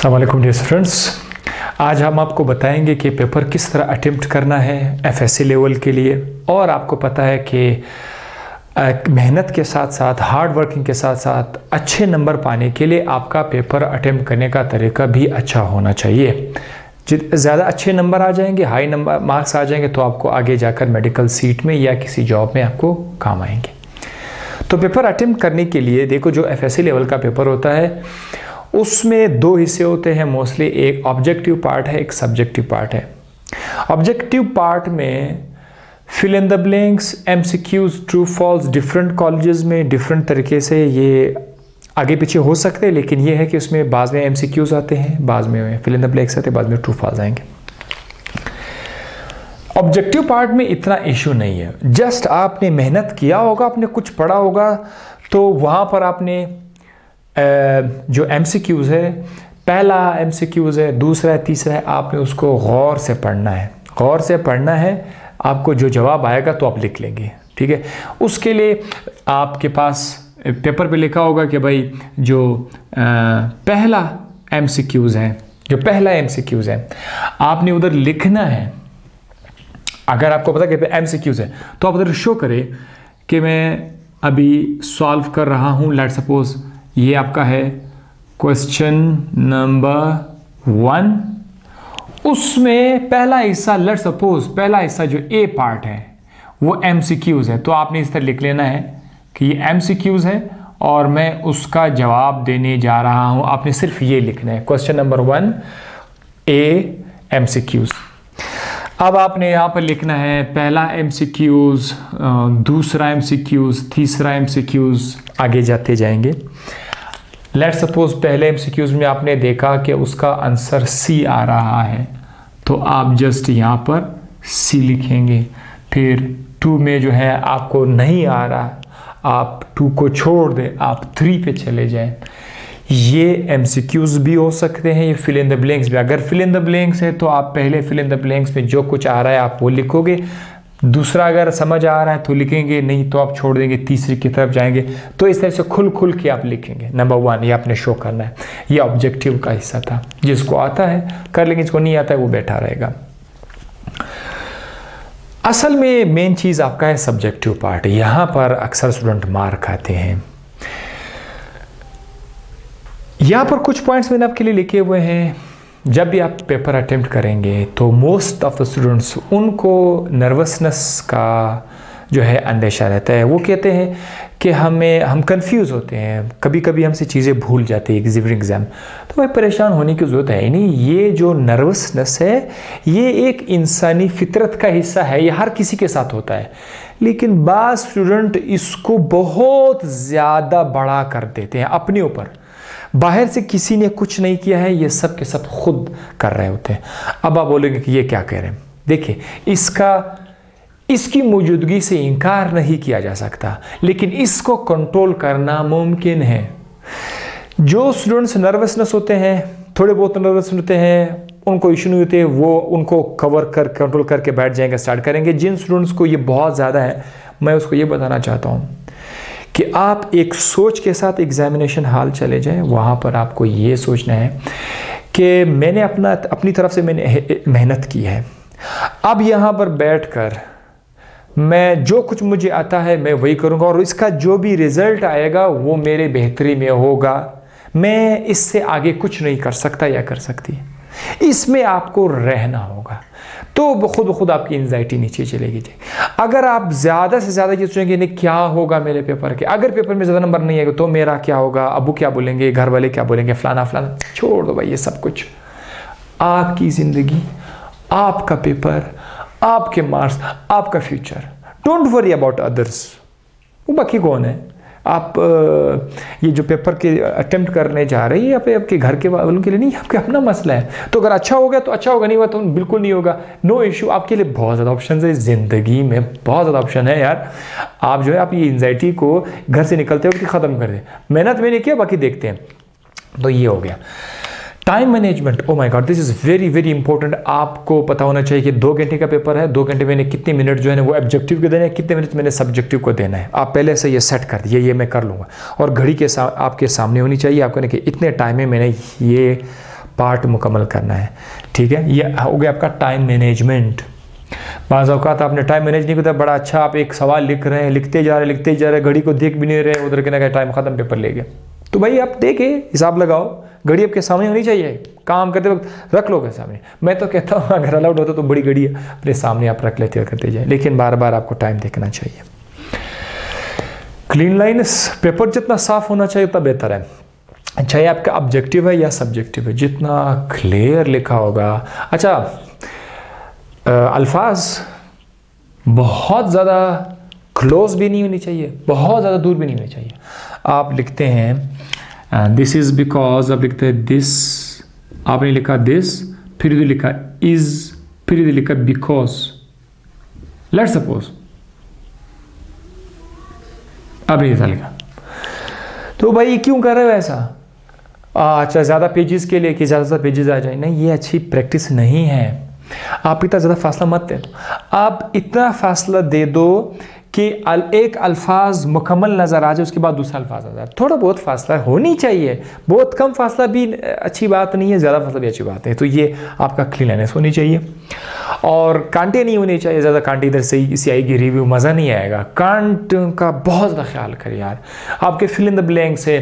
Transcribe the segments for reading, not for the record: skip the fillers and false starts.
अस्सलाम वालेकुम dear students. आज हम आपको बताएंगे कि पेपर किस तरह अटेम्प्ट करना है एफएससी लेवल के लिए। और आपको पता है कि मेहनत के साथ साथ हार्ड वर्किंग के साथ साथ अच्छे नंबर पाने के लिए आपका पेपर अटेम्प्ट करने का तरीका भी अच्छा होना चाहिए। ज़्यादा अच्छे नंबर आ जाएंगे, हाई नंबर मार्क्स आ जाएंगे तो आपको आगे जाकर मेडिकल सीट में या किसी जॉब में आपको काम आएंगे। तो पेपर अटेम्प्ट करने के लिए देखो, जो एफएससी लेवल का पेपर होता है उसमें दो हिस्से होते हैं मोस्टली। एक ऑब्जेक्टिव पार्ट है, एक सब्जेक्टिव पार्ट है। ऑब्जेक्टिव पार्ट में fill in the blanks, MCQs, true false different colleges में डिफरेंट तरीके से ये आगे पीछे हो सकते हैं, लेकिन ये है कि उसमें बाद में एमसीक्यूज आते हैं, बाद में फिल इन द ब्लैंक्स आते हैं, बाद में ट्रू फॉल्स आएंगे। ऑब्जेक्टिव पार्ट में इतना इशू नहीं है, जस्ट आपने मेहनत किया होगा, आपने कुछ पढ़ा होगा, तो वहाँ पर आपने जो एमसीक्यूज है, पहला एमसीक्यूज है, दूसरा है, तीसरा है, आपने उसको गौर से पढ़ना है। गौर से पढ़ना है, आपको जो जवाब आएगा तो आप लिख लेंगे, ठीक है। उसके लिए आपके पास पेपर पे लिखा होगा कि भाई जो पहला एमसीक्यूज है, जो पहला एमसीक्यूज है आपने उधर लिखना है। अगर आपको पता कि एमसीक्यूज है तो आप उधर शो करें कि मैं अभी सॉल्व कर रहा हूँ। लेट सपोज ये आपका है क्वेश्चन नंबर 1, उसमें पहला हिस्सा, लेट सपोज पहला हिस्सा जो ए पार्ट है वो एमसीक्यूज है, तो आपने इस तरह लिख लेना है कि ये एमसीक्यूज है और मैं उसका जवाब देने जा रहा हूं। आपने सिर्फ ये लिखना है, क्वेश्चन नंबर 1 ए एमसीक्यूज। अब आपने यहाँ पर लिखना है पहला एमसीक्यूज, दूसरा एमसीक्यूज, तीसरा एमसीक्यूज, आगे जाते जाएंगे। लेट सपोज पहले एमसीक्यूज में आपने देखा कि उसका आंसर सी आ रहा है, तो आप जस्ट यहाँ पर सी लिखेंगे। फिर 2 में जो है आपको नहीं आ रहा, आप 2 को छोड़ दें, आप 3 पे चले जाएं। ये एमसीक्यूज भी हो सकते हैं, ये फिल इन द ब्लैंक्स भी। अगर फिल इन द ब्लैंक्स है तो आप पहले फिल इन द ब्लैंक्स में जो कुछ आ रहा है आप वो लिखोगे, दूसरा अगर समझ आ रहा है तो लिखेंगे, नहीं तो आप छोड़ देंगे, तीसरी की तरफ जाएंगे। तो इस तरह से खुल के आप लिखेंगे। नंबर 1 ये आपने शो करना है। ये ऑब्जेक्टिव का हिस्सा था, जिसको आता है कर लेंगे, जिसको नहीं आता है वो बैठा रहेगा। असल में मेन चीज़ आपका है सब्जेक्टिव पार्ट। यहाँ पर अक्सर स्टूडेंट मार खाते हैं। यहाँ पर कुछ पॉइंट्स मैंने आपके लिए लिखे हुए हैं। जब भी आप पेपर अटेम्प्ट करेंगे तो मोस्ट ऑफ द स्टूडेंट्स, उनको नर्वसनेस का जो है अंदेशा रहता है। वो कहते हैं कि हम कंफ्यूज होते हैं, कभी कभी हमसे चीज़ें भूल जाती है एग्ज़ाम। तो भाई परेशान होने की ज़रूरत है ही नहीं। ये जो नर्वसनेस है ये एक इंसानी फितरत का हिस्सा है, ये हर किसी के साथ होता है। लेकिन बाज़ स्टूडेंट इसको बहुत ज़्यादा बड़ा कर देते हैं अपने ऊपर। बाहर से किसी ने कुछ नहीं किया है, ये सब के सब खुद कर रहे होते हैं। अब आप बोलेंगे कि ये क्या कह रहे हैं। देखिए, इसकी मौजूदगी से इनकार नहीं किया जा सकता, लेकिन इसको कंट्रोल करना मुमकिन है। जो स्टूडेंट्स नर्वसनेस होते हैं, थोड़े बहुत नर्वस होते हैं, उनको इशू नहीं होते, वो उनको कंट्रोल करके बैठ जाएंगे, स्टार्ट करेंगे। जिन स्टूडेंट्स को ये बहुत ज़्यादा है, मैं उसको ये बताना चाहता हूँ कि आप एक सोच के साथ एग्जामिनेशन हॉल चले जाएं। वहाँ पर आपको ये सोचना है कि मैंने अपनी तरफ से मैंने मेहनत की है। अब यहाँ पर बैठकर मैं जो कुछ मुझे आता है मैं वही करूँगा, और इसका जो भी रिज़ल्ट आएगा वो मेरे बेहतरी में होगा। मैं इससे आगे कुछ नहीं कर सकता या कर सकती। इसमें आपको रहना होगा, तो खुद ब खुद आपकी एंजाइटी नीचे चलेगी। अगर आप ज़्यादा से ज़्यादा ये सोचेंगे नहीं क्या होगा मेरे पेपर के, अगर पेपर में ज़्यादा नंबर नहीं आएगा तो मेरा क्या होगा, अबू क्या बोलेंगे, घर वाले क्या बोलेंगे, फलाना फलाना, छोड़ दो भाई ये सब कुछ। आपकी ज़िंदगी, आपका पेपर, आपके मार्क्स, आपका future. Don't worry about others. वो बाकी कौन है। आप ये जो पेपर के अटेम्प्ट करने जा रहे हैं या फिर आपके घर के वालों के लिए नहीं, आपका अपना मसला है। तो अगर अच्छा हो गया तो अच्छा होगा, नहीं हुआ तो बिल्कुल नहीं होगा, नो इशू। आपके लिए बहुत ज़्यादा ऑप्शन है ज़िंदगी में, बहुत ज़्यादा ऑप्शन है यार। आप जो है आप ये एंजाइटी को घर से निकलते वक्त ख़त्म कर दें। मेहनत मैंने किया, बाकी देखते हैं। तो ये हो गया time management. Oh my God, this is very very important. आपको पता होना चाहिए कि 2 घंटे का पेपर है, 2 घंटे मैंने कितने मिनट जो है ना वो ऑब्जेक्टिव को देना है, कितने मिनट मैंने सब्जेक्टिव को देना है। आप पहले से ये सेट कर दिए, ये मैं कर लूँगा। और घड़ी के आपके सामने होनी चाहिए। आपको कि इतने टाइम में मैंने ये पार्ट मुकम्मल करना है। ठीक है, ये हो गया आपका टाइम मैनेजमेंट। बाज़ औक़ात आपने टाइम मैनेज नहीं किया, बड़ा अच्छा आप एक सवाल लिख रहे हैं, लिखते जा रहे, घड़ी को देख भी नहीं रहे, उधर के ना टाइम ख़त्म, पेपर ले गया। तो भाई आप देखे, हिसाब लगाओ, घड़ी आपके सामने होनी चाहिए, काम करते वक्त रख लो के सामने। मैं तो कहता हूँ अगर अलाउड होता तो बड़ी घड़ी अपने सामने आप रख लेते करते जाए, लेकिन बार बार आपको टाइम देखना चाहिए। क्लीन लाइन्स, पेपर जितना साफ होना चाहिए उतना बेहतर है, चाहे आपका ऑब्जेक्टिव है या सब्जेक्टिव है, जितना क्लियर लिखा होगा। अच्छा, अल्फाज बहुत ज़्यादा क्लोज भी नहीं होनी चाहिए, बहुत ज़्यादा दूर भी नहीं होनी चाहिए। आप लिखते हैं दिस इज़ बिकॉज, आप लिखते हैं दिस, आपने लिखा दिस, फिर इधर लिखा इज़, फिर इधर लिखा बिकॉज। लेट्स सपोज आपने ऐसा लिखा, तो भाई क्यों कर रहे हो ऐसा? अच्छा, ज़्यादा पेजेस के लिए कि ज़्यादा से ज़्यादा पेजेस आ जाए, नहीं, ये अच्छी प्रैक्टिस नहीं है। आप इतना ज़्यादा फासला मत दे दो, आप इतना फासला दे दो कि एक अल्फाज मुकम्मल नज़र आ जाए, उसके बाद दूसरा अल्फाज आ जाए। थोड़ा बहुत फासला होनी चाहिए, बहुत कम फासला भी अच्छी बात नहीं है, ज़्यादा फासला भी अच्छी बात है। तो ये आपका क्लीननेस होनी चाहिए, और कांटे नहीं होने चाहिए ज़्यादा। कांटे इधर से इसी आएगी रिव्यू, मज़ा नहीं आएगा। कांट का बहुत ज़्यादा ख्याल करें यार। आपके फिल इन द ब्लैंक्स है,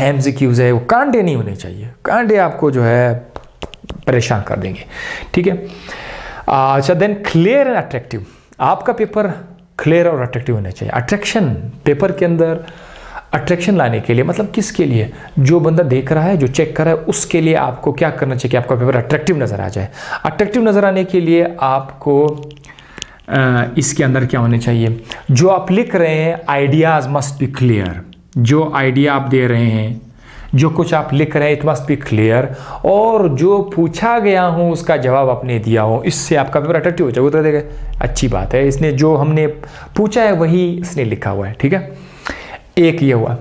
MCQs है, वो कांटे नहीं होने चाहिए। कांटे आपको जो है परेशान कर देंगे। ठीक है, अच्छा, देन क्लियर एंड अट्रैक्टिव। आपका पेपर क्लियर और अट्रैक्टिव होना चाहिए। अट्रैक्शन, पेपर के अंदर अट्रैक्शन लाने के लिए, मतलब किसके लिए? जो बंदा देख रहा है, जो चेक कर रहा है, उसके लिए आपको क्या करना चाहिए कि आपका पेपर अट्रैक्टिव नज़र आ जाए। अट्रैक्टिव नज़र आने के लिए आपको इसके अंदर क्या होने चाहिए? जो आप लिख रहे हैं, आइडियाज़ मस्ट बी क्लियर। जो आइडिया आप दे रहे हैं, जो कुछ आप लिख रहे हैं, इट मस्ट बी क्लियर, और जो पूछा गया हो उसका जवाब आपने दिया हो, इससे आपका पेपर अट्रैक्टिव हो जाए। वो तो देखे अच्छी बात है, इसने जो हमने पूछा है वही इसने लिखा हुआ है। ठीक है, एक ये हुआ।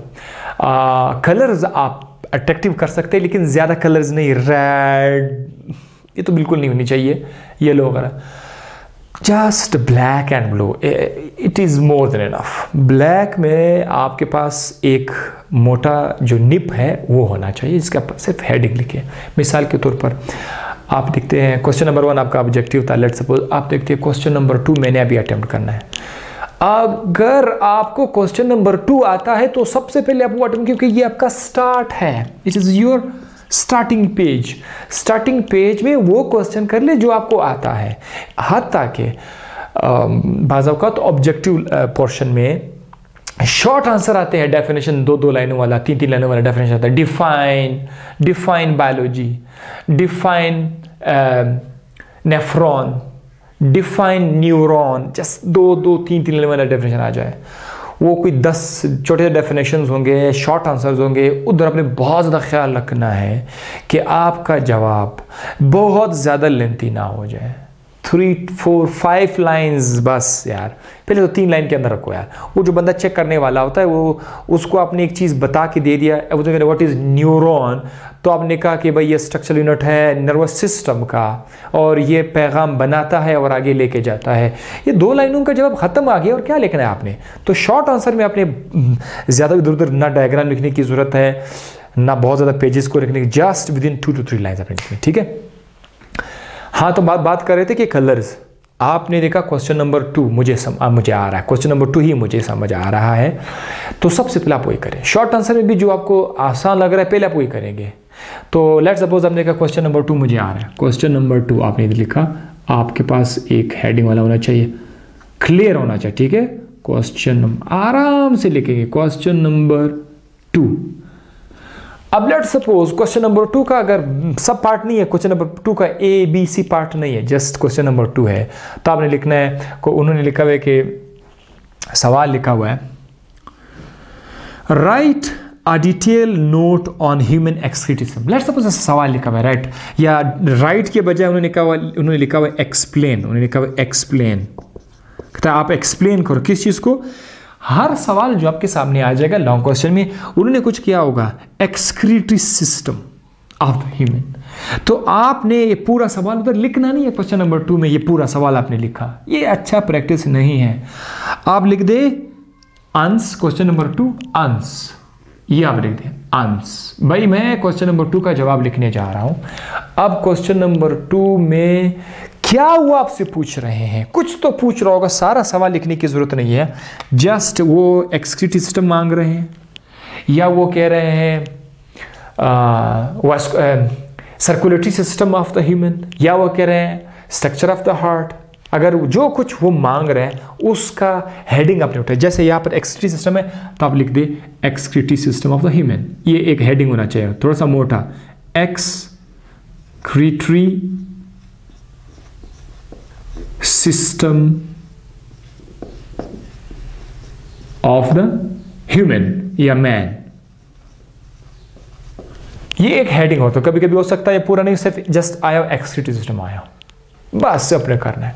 कलर्स आप अट्रैक्टिव कर सकते हैं, लेकिन ज़्यादा कलर्स नहीं। रेड ये तो बिल्कुल नहीं होनी चाहिए, येलो वगैरह। Just black and blue, it is more than enough. Black में आपके पास एक मोटा जो निप है वो होना चाहिए, जिसका सिर्फ हेडिंग लिखे। मिसाल के तौर पर आप देखते हैं क्वेश्चन नंबर 1 आपका ऑब्जेक्टिव था, लेट्स सपोज आप देखते हैं क्वेश्चन नंबर 2 मैंने अभी अटेम्प्ट करना है। अगर आपको क्वेश्चन नंबर 2 आता है तो सबसे पहले आप वो अटेम्प्ट, क्योंकि ये आपका स्टार्ट है, it is your starting page. Starting page में वो क्वेश्चन कर ले जो आपको आता है। हत्ता के बाज़ औक़ात ऑब्जेक्टिव पोर्शन में शॉर्ट आंसर आते हैं, डेफिनेशन 2-2 लाइनों वाला, 3-3 लाइनों वाला डेफिनेशन आता है। Define biology, define nephron, define neuron, just 2-3 लाइनों वाला डेफिनेशन आ जाए। वो कोई 10 छोटे डेफिनेशंस होंगे, शॉर्ट आंसर्स होंगे। उधर आपने बहुत ज़्यादा ख्याल रखना है कि आपका जवाब बहुत ज़्यादा लेंथी ना हो जाए। 3, 4, 5 लाइन्स बस यार, पहले तो 3 लाइन के अंदर रखो यार। वो जो बंदा चेक करने वाला होता है, वो उसको आपने एक चीज़ बता के दे दिया, वो तो व्हाट इज़ न्यूरॉन, तो आपने कहा कि भाई ये स्ट्रक्चरल यूनिट है नर्वस सिस्टम का, और ये पैगाम बनाता है और आगे लेके जाता है। ये 2 लाइनों का जवाब ख़त्म आ गया, और क्या लिखना है आपने? तो शॉर्ट आंसर में आपने ज़्यादा इधर उधर ना डायग्राम लिखने की ज़रूरत है, ना बहुत ज़्यादा पेजेस को लिखने की, just with in 2 to 3 lines आपने लिखनी। ठीक है, हाँ, तो बात कर रहे थे कि कलर्स। आपने देखा क्वेश्चन नंबर 2 मुझे आ रहा है, क्वेश्चन नंबर 2 ही मुझे समझ आ रहा है, तो सबसे पहले आप वही करें। शॉर्ट आंसर में भी जो आपको आसान लग रहा है, पहले आप वही करेंगे। तो लेट्स सपोज आपने कहा क्वेश्चन नंबर 2 मुझे आ रहा है। क्वेश्चन नंबर 2 आपने लिखा, आपके पास एक हेडिंग वाला होना चाहिए, क्लियर होना चाहिए। ठीक है, क्वेश्चन नंबर आराम से लिखेंगे, क्वेश्चन नंबर 2। अब लेट्स सपोज क्वेश्चन नंबर 2 का अगर सब पार्ट नहीं है, क्वेश्चन नंबर 2 का ABC पार्ट नहीं है, जस्ट क्वेश्चन नंबर 2 है, तो आपने लिखना है, उन्होंने लिखा हुआ है कि सवाल लिखा हुआ है, write a detail note on human excretism. Let's suppose सवाल लिखा हुआ है राइट, या राइट के बजाय उन्होंने लिखा हुआ है एक्सप्लेन। उन्होंने लिखा हुआ है एक्सप्लेन, आप एक्सप्लेन करो किस चीज़ को। हर सवाल जो आपके सामने आ जाएगा लॉन्ग क्वेश्चन में, उन्होंने कुछ किया होगा, एक्सक्रीटरी सिस्टम ऑफ ह्यूमन। तो आपने ये पूरा सवाल उधर लिखना नहीं है, क्वेश्चन नंबर 2 में ये पूरा सवाल आपने लिखा, ये अच्छा प्रैक्टिस नहीं है। आप लिख दे आंस, क्वेश्चन नंबर 2 आंस, ये आप लिख दें अंश। भाई मैं क्वेश्चन नंबर 2 का जवाब लिखने जा रहा हूं। अब क्वेश्चन नंबर 2 में क्या वो आपसे पूछ रहे हैं, कुछ तो पूछ रहा होगा, सारा सवाल लिखने की जरूरत नहीं है। जस्ट वो एक्सक्रीटरी सिस्टम मांग रहे हैं, या वो कह रहे हैं circulatory system of the human, या वो कह रहे हैं स्ट्रक्चर ऑफ द हार्ट। अगर जो कुछ वो मांग रहे हैं उसका हेडिंग आपने उठाया। जैसे यहाँ पर एक्सक्रीटरी सिस्टम है तो आप लिख दे excretory system of the human, ये एक हेडिंग होना चाहिए थोड़ा सा मोटा, excretory system of the human या मैन, ये एक हेडिंग हो। तो कभी कभी हो सकता है ये पूरा नहीं, सिर्फ जस्ट आया एक्सक्रीटरी सिस्टम आया, बस अपने करना है।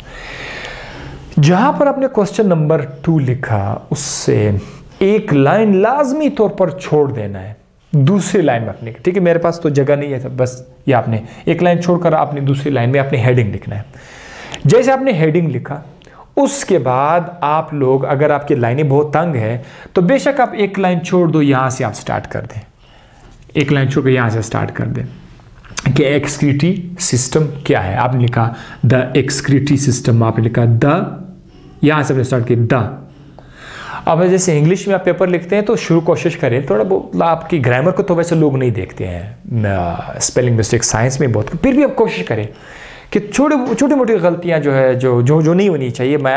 जहां पर आपने क्वेश्चन नंबर 2 लिखा उससे एक लाइन लाजमी तौर पर छोड़ देना है, दूसरी लाइन में अपने, ठीक है मेरे पास तो जगह नहीं है, तो बस ये आपने एक लाइन छोड़कर आपने दूसरी लाइन में अपनी हेडिंग लिखना है। जैसे आपने हेडिंग लिखा उसके बाद आप लोग, अगर आपकी लाइनें बहुत तंग है तो बेशक आप एक लाइन छोड़ दो, यहां से आप स्टार्ट कर दें, एक लाइन छोड़ कर यहां से स्टार्ट कर दें कि एक्सक्रीटरी सिस्टम क्या है। आपने लिखा द एक्सक्रीटरी सिस्टम, आपने लिखा द, यहां से आपने स्टार्ट किया द। अब जैसे इंग्लिश में आप पेपर लिखते हैं तो शुरू कोशिश करें, थोड़ा बहुत आपकी ग्रामर को तो वैसे लोग नहीं देखते हैं, स्पेलिंग मिस्टेक साइंस में बहुत, फिर भी आप कोशिश करें कि छोटी मोटी गलतियां जो है जो नहीं होनी चाहिए। मैं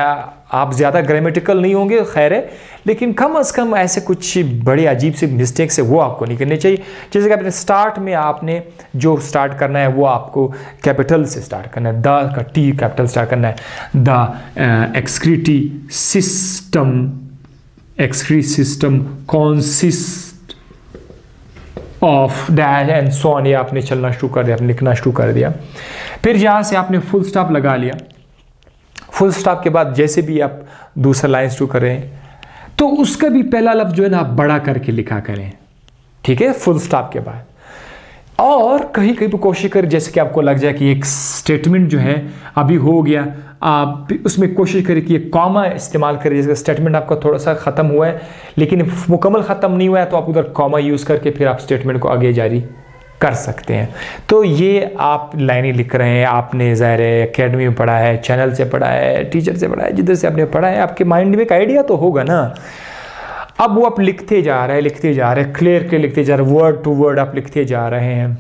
आप ज़्यादा ग्रामेटिकल नहीं होंगे खैर है, लेकिन कम से कम ऐसे कुछ बड़े अजीब से मिस्टेक से वो आपको नहीं करनी चाहिए। जैसे कि आपने स्टार्ट में आपने जो स्टार्ट करना है वो आपको कैपिटल से स्टार्ट करना है, द का टी कैपिटल स्टार्ट करना है, the excretory system consist of dash and so on, ये आपने चलना शुरू कर दिया, आपने लिखना शुरू कर दिया। फिर यहाँ से आपने फुल स्टॉप लगा लिया। फुल स्टॉप के बाद जैसे भी आप दूसरा लाइन शुरू करें तो उसका भी पहला लफ्ज जो है ना आप बड़ा करके लिखा करें, ठीक है, फुल स्टॉप के बाद। और कहीं कहीं पर कोशिश करें जैसे कि आपको लग जाए कि एक स्टेटमेंट जो है अभी हो गया, आप उसमें कोशिश करें कि ये कॉमा इस्तेमाल करें। जैसे स्टेटमेंट आपका थोड़ा सा ख़त्म हुआ है लेकिन मुकम्मल ख़त्म नहीं हुआ है तो आप उधर कॉमा यूज़ करके फिर आप स्टेटमेंट को आगे जारी कर सकते हैं। तो ये आप लाइनें लिख रहे हैं, आपने ज़ाहिर है एकेडमी में पढ़ा है, चैनल से पढ़ा है, टीचर से पढ़ा है, जिधर से आपने पढ़ा है आपके माइंड में एक आइडिया तो होगा ना। अब वो आप लिखते जा रहे हैं, क्लियर के लिखते जा रहे हैं, वर्ड टू वर्ड आप लिखते जा रहे हैं।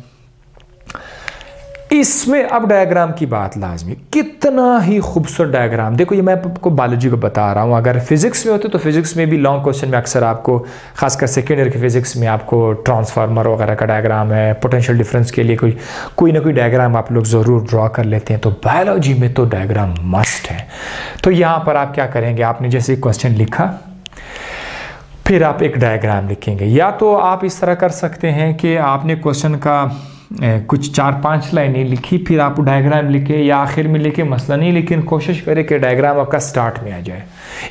इसमें अब डायग्राम की बात लाजमी, कितना ही खूबसूरत डायग्राम। देखो ये मैं आपको बायोलॉजी को बता रहा हूँ, अगर फिजिक्स में होते तो फिजिक्स में भी लॉन्ग क्वेश्चन में अक्सर आपको, खासकर सेकेंड ईयर के फिजिक्स में आपको ट्रांसफार्मर वगैरह का डायग्राम है, पोटेंशियल डिफरेंस के लिए कोई ना कोई डायग्राम आप लोग ज़रूर ड्रॉ कर लेते हैं। तो बायोलॉजी में तो डायग्राम मस्ट है। तो यहाँ पर आप क्या करेंगे, आपने जैसे क्वेश्चन लिखा फिर आप एक डायग्राम लिखेंगे। या तो आप इस तरह कर सकते हैं कि आपने क्वेश्चन का कुछ 4-5 लाइनें लिखी, फिर आप डायग्राम लिखे या आखिर में लिखे, मसला नहीं, लेकिन कोशिश करें कि डायग्राम आपका स्टार्ट में आ जाए।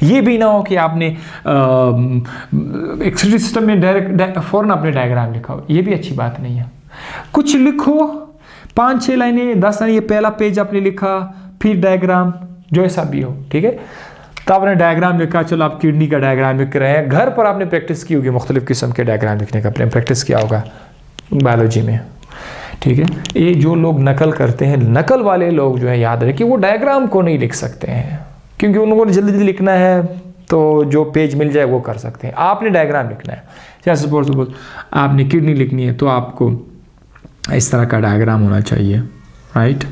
ये भी ना हो कि आपने एक्सक्रीटरी सिस्टम में डायरेक्ट फ़ौरन आपने डायग्राम लिखा हो, ये भी अच्छी बात नहीं है। कुछ लिखो, 5-6 लाइनें, 10 लाइनें, ये पहला पेज आपने लिखा, फिर डायग्राम, जो ऐसा भी हो, ठीक है। तो आपने डायग्राम लिखा, चलो आप किडनी का डायग्राम लिख रहे हैं, घर पर आपने प्रैक्टिस की होगी मुख्तलिफ़ किस्म के डायग्राम लिखने का, आपने प्रैक्टिस किया होगा बायोलॉजी में, ठीक है। ये जो लोग नकल करते हैं, नकल वाले लोग जो है याद रखें कि वो डायग्राम को नहीं लिख सकते हैं, क्योंकि उनको जल्दी जल्दी लिखना है तो जो पेज मिल जाए वो कर सकते हैं। आपने डायग्राम लिखना है, जैसे सपोज आपने किडनी लिखनी है तो आपको इस तरह का डायग्राम होना चाहिए, राइट।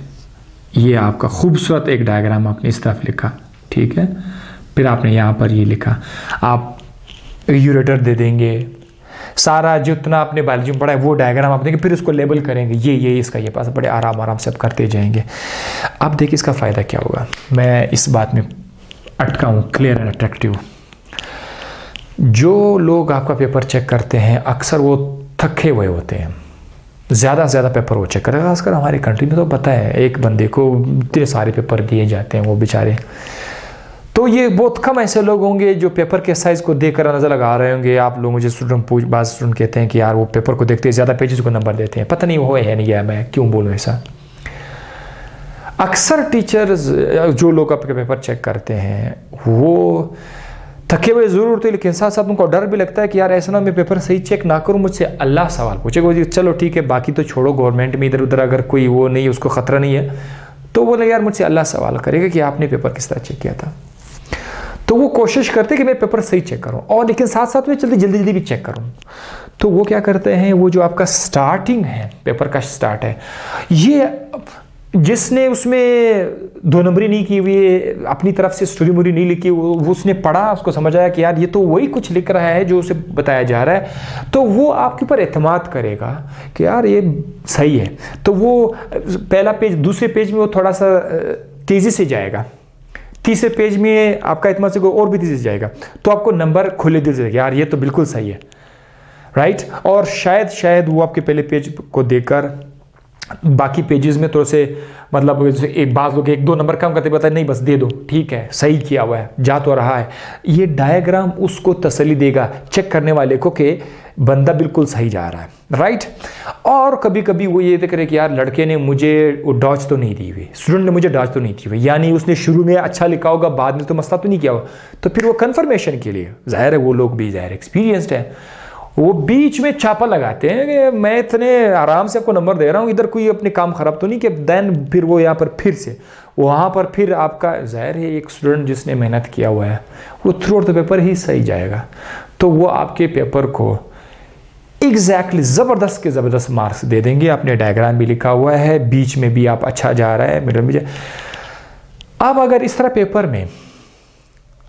ये आपका खूबसूरत एक डायग्राम आपने इस तरफ लिखा, ठीक है। फिर आपने यहाँ पर ये लिखा, आप यूरेटर दे देंगे, सारा जितना आपने बायोलॉजी में पढ़ा है वो डायग्राम आप देंगे, फिर उसको लेबल करेंगे, ये इसका ये पास, बड़े आराम से आप करते जाएंगे। अब देखिए इसका फ़ायदा क्या होगा, मैं इस बात में अटका हूँ, क्लियर एंड अट्रैक्टिव। जो लोग आपका पेपर चेक करते हैं अक्सर वो थके हुए होते हैं, ज़्यादा से ज़्यादा पेपर वो चेक करेगा। खासकर हमारी कंट्री में तो पता है एक बंदे को इतने सारे पेपर दिए जाते हैं, वो बेचारे। तो ये बहुत कम ऐसे लोग होंगे जो पेपर के साइज़ को देखकर अंदाज़ा लगा रहे होंगे। आप लोग मुझे बाद स्टूडेंट कहते हैं कि यार वो पेपर को देखते हैं, ज़्यादा पेजेस को नंबर देते हैं, पता नहीं वो है नहीं है, मैं क्यों बोलूँ ऐसा। अक्सर टीचर्स जो लोग आपके पेपर चेक करते हैं वो थके हुए ज़रूर होते हैं, लेकिन साथ साथ उनको डर भी लगता है कि यार ऐसा ना मैं पेपर सही चेक ना करूँ, मुझसे अल्लाह सवाल पूछेगा। चलो ठीक है, बाकी तो छोड़ो, गवर्नमेंट में इधर उधर अगर कोई वो नहीं, उसको ख़तरा नहीं है, तो बोले यार मुझसे अल्लाह सवाल करेगा कि आपने पेपर किस तरह चेक किया था। तो वो कोशिश करते कि मैं पेपर सही चेक करूं, और लेकिन साथ साथ में जल्दी जल्दी भी चेक करूं। तो वो क्या करते हैं, वो जो आपका स्टार्टिंग है, पेपर का स्टार्ट है, ये जिसने उसमें 2 नंबरी नहीं की हुई, अपनी तरफ से स्टोरी मोरी नहीं लिखी, वो उसने पढ़ा, उसको समझ आया कि यार ये तो वही कुछ लिख रहा है जो उसे बताया जा रहा है, तो वो आपके ऊपर एतमाद करेगा कि यार ये सही है। तो वो पहला पेज, दूसरे पेज में वो थोड़ा सा तेज़ी से जाएगा, तीसरे पेज में आपका एतमाद से और भी तेज़ी से जाएगा, तो आपको नंबर खुले दिल से यार ये तो बिल्कुल सही है, राइट। और शायद वो आपके पहले पेज को देखकर बाकी पेजेस में थोड़े से मतलब एक बात लोग 1-2 नंबर कम करते, बताए नहीं बस दे दो, ठीक है सही किया हुआ है, जा तो रहा है। ये डायग्राम उसको तसल्ली देगा चेक करने वाले को कि बंदा बिल्कुल सही जा रहा है, राइट। और कभी कभी वो ये देख रहे कि यार लड़के ने मुझे डॉज तो नहीं दी हुई, स्टूडेंट ने मुझे डॉज तो नहीं दी हुई, यानी उसने शुरू में अच्छा लिखा होगा, बाद में तो मसला तो नहीं किया होगा, तो फिर वो कन्फर्मेशन के लिए जाहिर है वो लोग भी जाहिर एक्सपीरियंस्ड है, वो बीच में छापा लगाते हैं कि मैं इतने आराम से आपको नंबर दे रहा हूँ, इधर कोई अपने काम ख़राब तो नहीं कि देन फिर वो यहाँ पर फिर से वहाँ पर फिर आपका जाहिर है एक स्टूडेंट जिसने मेहनत किया हुआ है वो थ्रू आउट द पेपर ही सही जाएगा, तो वो आपके पेपर को एग्जैक्टली ज़बरदस्त के ज़बरदस्त मार्क्स दे देंगे। आपने डायग्राम भी लिखा हुआ है, बीच में भी आप अच्छा जा रहा है, मिडल में अब अगर इस तरह पेपर में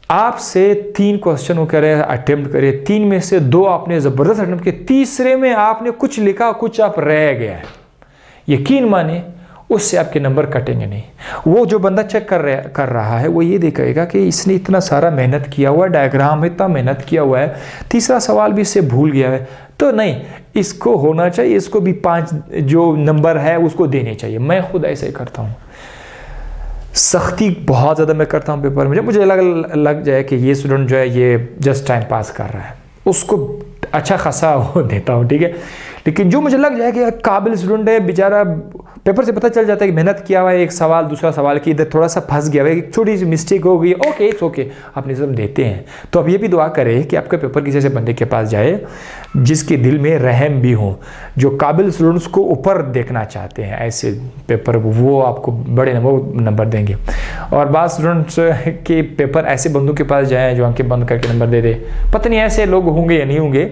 आपसे 3 क्वेश्चन वो करे अटेम्प्ट करे, 3 में से 2 आपने ज़बरदस्त अटेम्प्ट किए, तीसरे में आपने कुछ लिखा कुछ आप रह गया है, यकीन माने उससे आपके नंबर कटेंगे नहीं। वो जो बंदा चेक कर रहा है वो ये देखेगा कि इसने इतना सारा मेहनत किया हुआ है, डायग्राम में इतना मेहनत किया हुआ है, तीसरा सवाल भी इससे भूल गया है, तो नहीं इसको होना चाहिए, इसको भी 5 जो नंबर है उसको देने चाहिए। मैं खुद ऐसे ही करता हूँ, सख्ती बहुत ज़्यादा मैं करता हूँ पेपर में। जब मुझे लग जाए कि ये स्टूडेंट जो है ये जस्ट टाइम पास कर रहा है, उसको अच्छा खासा वो देता हूँ, ठीक है। लेकिन जो मुझे लग जाए कि काबिल स्टूडेंट है, बेचारा पेपर से पता चल जाता है कि मेहनत किया हुआ है, एक सवाल दूसरा सवाल की इधर थोड़ा सा फंस गया है, एक छोटी सी मिस्टेक हो गई, ओके इट्स ओके, अपने सब देते हैं। तो अब ये भी दुआ करें कि आपका पेपर किसी ऐसे बंदे के पास जाए जिसके दिल में रहम भी हो, जो काबिल स्टूडेंट्स को ऊपर देखना चाहते हैं, ऐसे पेपर वो आपको बड़े नंबर देंगे। और बाद स्टूडेंट्स के पेपर ऐसे बंदों के पास जाएँ जो आंखें बंद करके नंबर दे दे, पता नहीं ऐसे लोग होंगे या नहीं होंगे,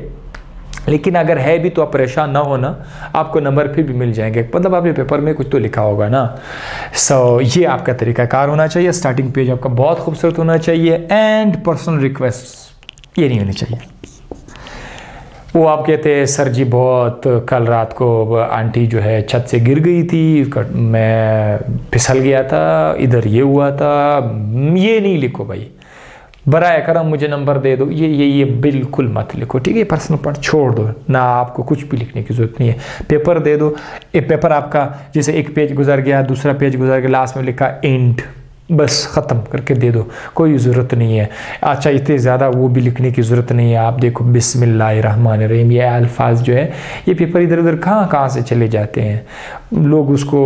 लेकिन अगर है भी तो आप परेशान ना होना, आपको नंबर फिर भी मिल जाएंगे, मतलब आपके पेपर में कुछ तो लिखा होगा ना। ये आपका तरीकाकार होना चाहिए। स्टार्टिंग पेज आपका बहुत खूबसूरत होना चाहिए, एंड पर्सनल रिक्वेस्ट ये नहीं होनी चाहिए। वो आप कहते हैं सर जी बहुत कल रात को आंटी जो है छत से गिर गई थी, मैं फिसल गया था, इधर ये हुआ था, ये नहीं लिखो भाई, बराए करम मुझे नंबर दे दो, ये बिल्कुल मत लिखो, ठीक है। पर्सनल पार्ट छोड़ दो ना, आपको कुछ भी लिखने की ज़रूरत नहीं है, पेपर दे दो। ये पेपर आपका जैसे एक पेज गुजर गया, दूसरा पेज गुजर गया, लास्ट में लिखा एंड, बस ख़त्म करके दे दो, कोई ज़रूरत नहीं है। अच्छा इतने ज़्यादा वो भी लिखने की ज़रूरत नहीं है। आप देखो बिस्मिल्लाहिर्रहमानिर्रहीम, ये अल्फाज जो है ये पेपर इधर उधर कहाँ से चले जाते हैं, लोग उसको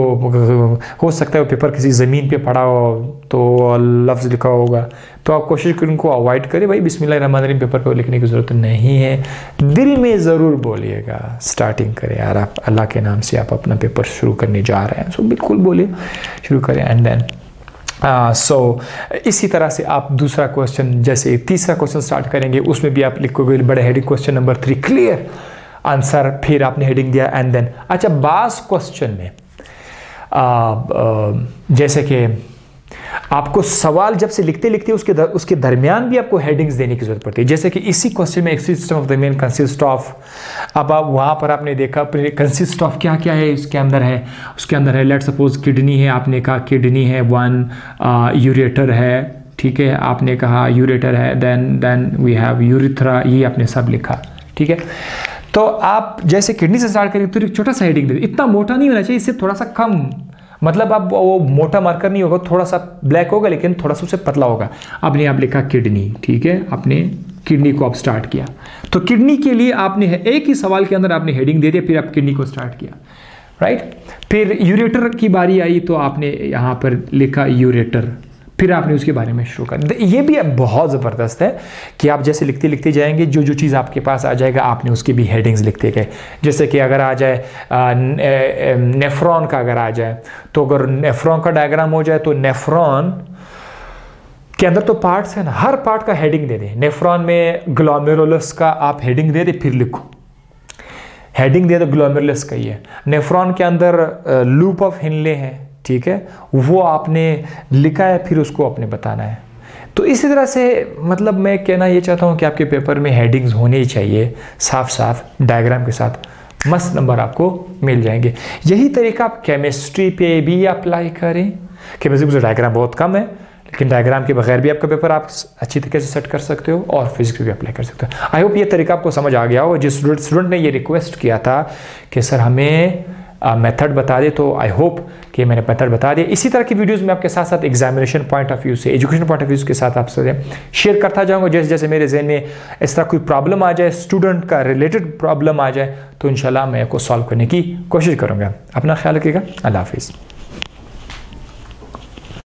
हो सकता है वो पेपर किसी ज़मीन पे पड़ा हो तो लफ्ज़ लिखा होगा, तो आप कोशिश करें उनको अवॉइड करें। भाई बिस्मिल्लाहिर्रहमानिर्रहीम पेपर पर लिखने की ज़रूरत नहीं है, दिल में ज़रूर बोलिएगा, स्टार्टिंग करें यार आप अल्लाह के नाम से आप अपना पेपर शुरू करने जा रहे हैं, सो बिल्कुल बोलिए शुरू करें। एंड देन इसी तरह से आप दूसरा क्वेश्चन, जैसे तीसरा क्वेश्चन स्टार्ट करेंगे, उसमें भी आप लिखोगे बड़े heading question number 3 clear answer, फिर आपने हेडिंग दिया एंड देन। अच्छा बास क्वेश्चन में जैसे कि आपको सवाल जब से लिखते लिखते उसके दरमियान भी आपको हेडिंग्स देने की जरूरत पड़ती है। जैसे कि इसी क्वेश्चन में एक system of the main consist of, अब आप वहाँ पर आपने देखा कंसिस्ट ऑफ क्या क्या है इसके अंदर है, उसके अंदर है लेट सपोज किडनी है, आपने कहा किडनी है 1, यूरेटर है, ठीक है, आपने कहा यूरेटर है, देन वी हैव यूरिथ्रा, ये आपने सब लिखा, ठीक है। तो आप जैसे किडनी से स्टार्ट करेंगे तो एक छोटा सा हेडिंग दे, इतना मोटा नहीं होना चाहिए, इससे थोड़ा सा कम, मतलब आप वो मोटा मार्कर नहीं होगा, थोड़ा सा ब्लैक होगा लेकिन थोड़ा सा उससे पतला होगा। आपने आप लिखा किडनी, ठीक है, आपने किडनी को आप स्टार्ट किया, तो किडनी के लिए आपने एक ही सवाल के अंदर आपने हेडिंग दे दिया, फिर आप किडनी को स्टार्ट किया, राइट। फिर यूरेटर की बारी आई तो आपने यहाँ पर लिखा यूरेटर, फिर आपने उसके बारे में शुरू कर। ये भी बहुत ज़बरदस्त है कि आप जैसे लिखते लिखते जाएंगे, जो जो चीज़ आपके पास आ जाएगा आपने उसकी भी हेडिंग्स लिखते गए। जैसे कि अगर आ जाए नेफ्रॉन का, अगर आ जाए तो अगर नेफ्रॉन का डायग्राम हो जाए तो नेफ्रॉन के अंदर तो पार्ट्स हैं ना, हर पार्ट का हेडिंग दे दें। नेफ्रॉन में ग्लोमेरुलस का आप हेडिंग दे दे, फिर लिखो हेडिंग दे दो ग्लोमेरुलस का ही है। नेफ्रॉन के अंदर लूप ऑफ हिनले है, ठीक है, वो आपने लिखा है, फिर उसको आपने बताना है। तो इसी तरह से मतलब मैं कहना ये चाहता हूँ कि आपके पेपर में हेडिंग्स होने ही चाहिए, साफ साफ डायग्राम के साथ, मस्त नंबर आपको मिल जाएंगे। यही तरीका आप केमिस्ट्री पे भी अप्लाई करें। केमिस्ट्री में डायग्राम बहुत कम है, लेकिन डायग्राम के बगैर भी आपका पेपर आप अच्छी तरीके से सेट कर सकते हो और फिजिक्स भी अप्लाई कर सकते हो। आई होप ये तरीका आपको समझ आ गया हो। जिस स्टूडेंट ने ये रिक्वेस्ट किया था कि सर हमें मेथड बता दे, तो आई होप कि मैंने मेथड बता दिया। इसी तरह की वीडियोस में आपके साथ साथ एग्जामिनेशन पॉइंट ऑफ व्यू से, एजुकेशन पॉइंट ऑफ व्यू के साथ आपसे शेयर करता जाऊंगा। जैसे जैसे मेरे जहन में इस तरह कोई प्रॉब्लम आ जाए, स्टूडेंट का रिलेटेड प्रॉब्लम आ जाए, तो इंशाल्लाह मैं उसको सॉल्व करने की कोशिश करूंगा। अपना ख्याल रखिएगा। अल्लाह हाफिज़।